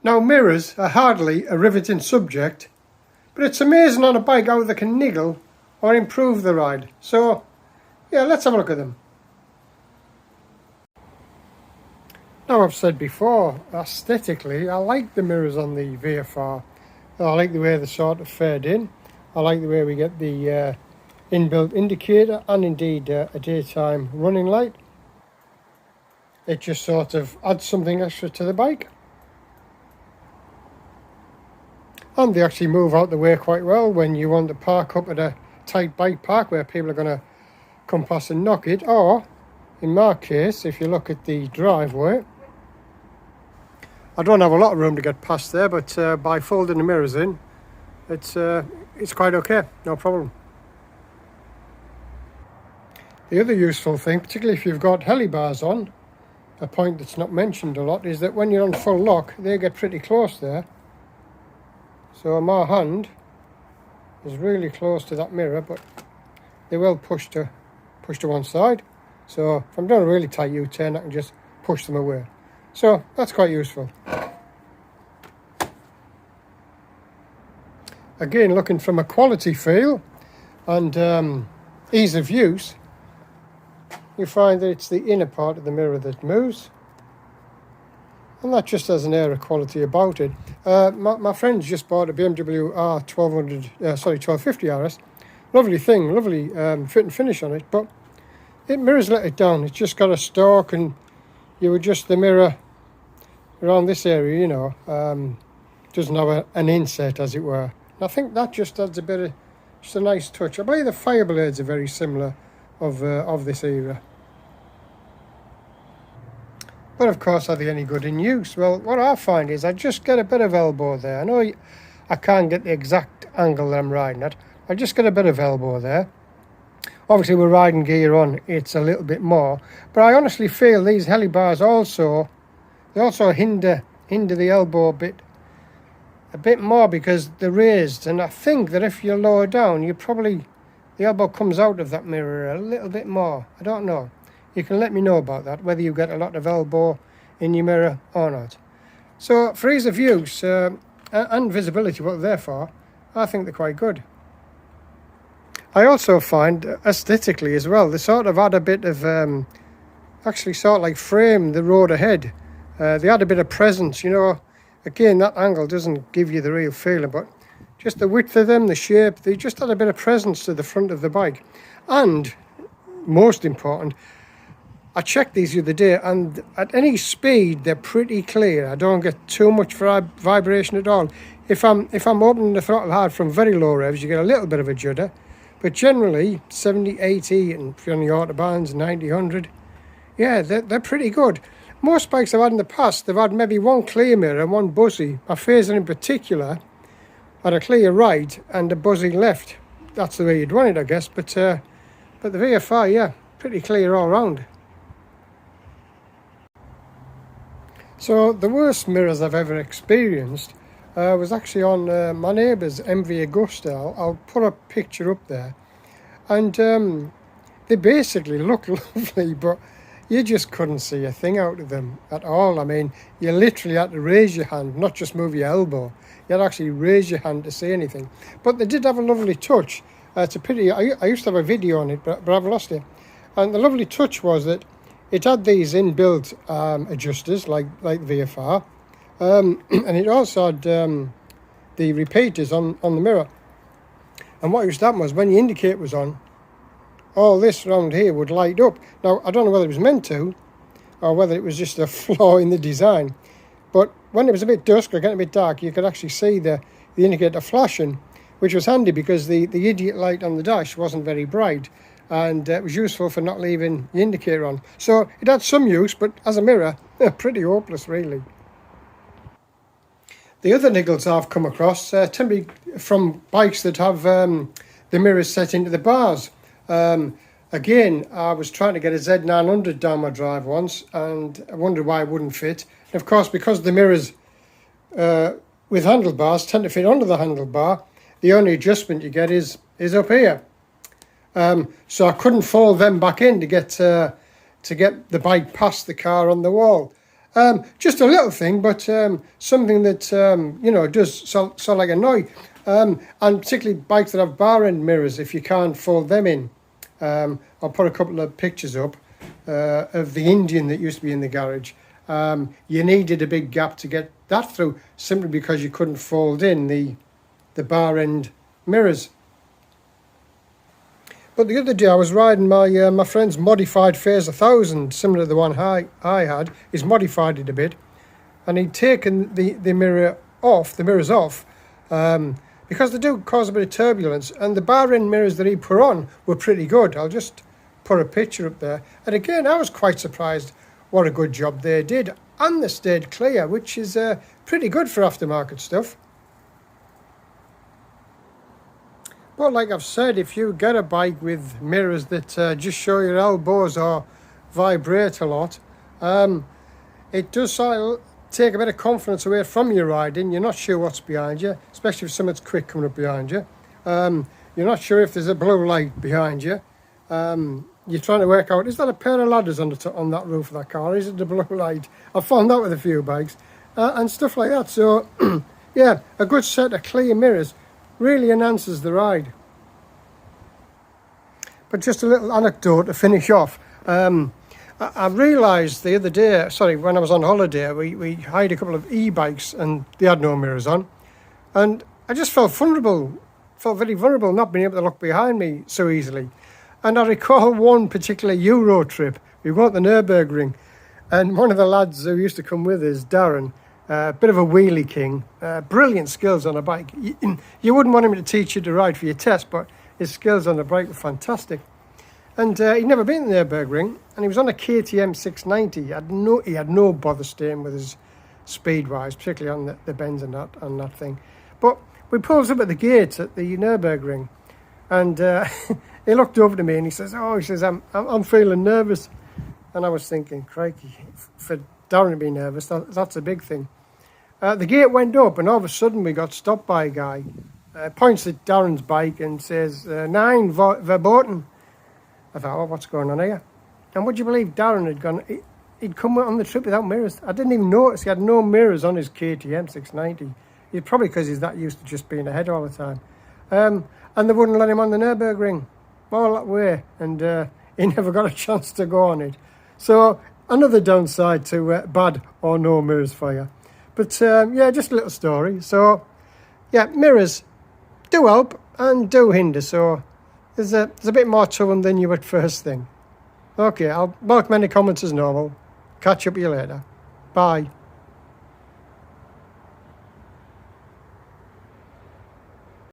Now, mirrors are hardly a riveting subject, but it's amazing on a bike how they can niggle or improve the ride. So, yeah, let's have a look at them. Now, I've said before, aesthetically, I like the mirrors on the VFR. I like the way they sort of fade in. I like the way we get the inbuilt indicator and indeed a daytime running light. It just sort of adds something extra to the bike. And they actually move out the way quite well when you want to park up at a tight bike park where people are going to come past and knock it. Or, in my case, if you look at the driveway, I don't have a lot of room to get past there, but by folding the mirrors in, it's quite okay, no problem. The other useful thing, particularly if you've got Handlebars on, a point that's not mentioned a lot, is that when you're on full lock, they get pretty close there. So my hand is really close to that mirror, but they will push to one side. So if I'm doing a really tight U-turn, I can just push them away. So that's quite useful. Again, looking from a quality feel and ease of use, you find that it's the inner part of the mirror that moves. And that just has an air of quality about it. My friend's just bought a BMW R1250 RS. Lovely thing, lovely fit and finish on it, but it mirrors let it down. It's just got a stalk, and you adjust the mirror around this area, you know. Doesn't have an inset, as it were. And I think that just adds just a nice touch. I believe the Fireblades are very similar of this era. But of course, are they any good in use? Well, what I find is I just get a bit of elbow there. I know I can't get the exact angle that I'm riding at. I just get a bit of elbow there. Obviously, with riding gear on, it's a little bit more. But I honestly feel these Handlebars also hinder the elbow a bit more because they're raised. And I think that if you're lower down, the elbow comes out of that mirror a little bit more. I don't know. You can let me know about that, whether you get a lot of elbow in your mirror or not. So for ease of use and visibility, what they're there for, I think they're quite good. I also find aesthetically as well, they sort of add a bit of, actually sort of like frame the road ahead. They add a bit of presence, you know. Again, that angle doesn't give you the real feeling, but just the width of them, the shape, they just add a bit of presence to the front of the bike. And most important, I checked these the other day, and at any speed they're pretty clear. I don't get too much vibration at all. If I'm opening the throttle hard from very low revs, you get a little bit of a judder, but generally 70, 80, and if you're on the autobahns, 90, 100, yeah, they're pretty good. Most bikes I've had in the past, they've had maybe one clear mirror and one buzzy. My Phaser in particular had a clear right and a buzzy left. That's the way you'd want it, I guess. But the VFR, yeah, pretty clear all round. So the worst mirrors I've ever experienced was actually on my neighbour's MV Agusta. I'll put a picture up there. And they basically look lovely, but you just couldn't see a thing out of them at all. I mean, you literally had to raise your hand, not just move your elbow. You had to actually raise your hand to see anything. But they did have a lovely touch. It's a pity. I used to have a video on it, but I've lost it. And the lovely touch was that it had these inbuilt adjusters, like VFR. And it also had the repeaters on the mirror. And what used to happen was when the indicator was on, all this round here would light up. Now, I don't know whether it was meant to, or whether it was just a flaw in the design. But when it was a bit dusk or getting a bit dark, you could actually see the indicator flashing, which was handy because the idiot light on the dash wasn't very bright. And it was useful for not leaving the indicator on. So it had some use, but as a mirror, pretty hopeless, really. The other niggles I've come across tend to be from bikes that have the mirrors set into the bars. Again, I was trying to get a Z900 down my drive once, and I wondered why it wouldn't fit. And of course, because the mirrors with handlebars tend to fit under the handlebar, the only adjustment you get is up here. So I couldn't fold them back in to get the bike past the car on the wall. Just a little thing, but something that, you know, does sort like annoy. And particularly bikes that have bar end mirrors, if you can't fold them in. I'll put a couple of pictures up of the Indian that used to be in the garage. You needed a big gap to get that through, simply because you couldn't fold in the bar end mirrors. But the other day I was riding my friend's modified Phase 1000, similar to the one I had. He's modified it a bit, and he'd taken the mirrors off, because they do cause a bit of turbulence, and the bar end mirrors that he put on were pretty good. I'll just put a picture up there. And again, I was quite surprised what a good job they did, and they stayed clear, which is pretty good for aftermarket stuff. But like I've said, if you get a bike with mirrors that just show your elbows or vibrate a lot, it does sort of take a bit of confidence away from your riding. You're not sure what's behind you, especially if something's quick coming up behind you. You're not sure if there's a blue light behind you. You're trying to work out, is that a pair of ladders on that roof of that car, or is it the blue light? I've found that with a few bikes, and stuff like that. So, yeah, a good set of clear mirrors really enhances the ride. But just a little anecdote to finish off. I realised the other day, when I was on holiday, we hired a couple of e-bikes and they had no mirrors on. And I just felt very vulnerable not being able to look behind me so easily. And I recall one particular Euro trip. We went to the Nürburgring, and one of the lads who used to come with us, Darren, a bit of a wheelie king, brilliant skills on a bike. You wouldn't want him to teach you to ride for your test, but his skills on the bike were fantastic. And he'd never been to the Nürburgring, and he was on a KTM 690. He had no bother staying with his speed-wise, particularly on the bends and that thing. But we pulled up at the gate at the Nürburgring, and he looked over to me and he says, I'm feeling nervous. And I was thinking, crikey, for Darren to be nervous, that's a big thing. The gate went up, and all of a sudden we got stopped by a guy. Points at Darren's bike and says, 9 verboten. I thought, what's going on here? And would you believe Darren had gone, he'd come on the trip without mirrors. I didn't even notice he had no mirrors on his KTM 690. It's probably because he's that used to just being ahead all the time. And they wouldn't let him on the Nürburgring all that way, and he never got a chance to go on it. So another downside to bad or no mirrors for you. But yeah, just a little story. So yeah, mirrors do help and do hinder. So there's a bit more to them than you would first think. Okay, I'll welcome any comments as normal. Catch up with you later. Bye.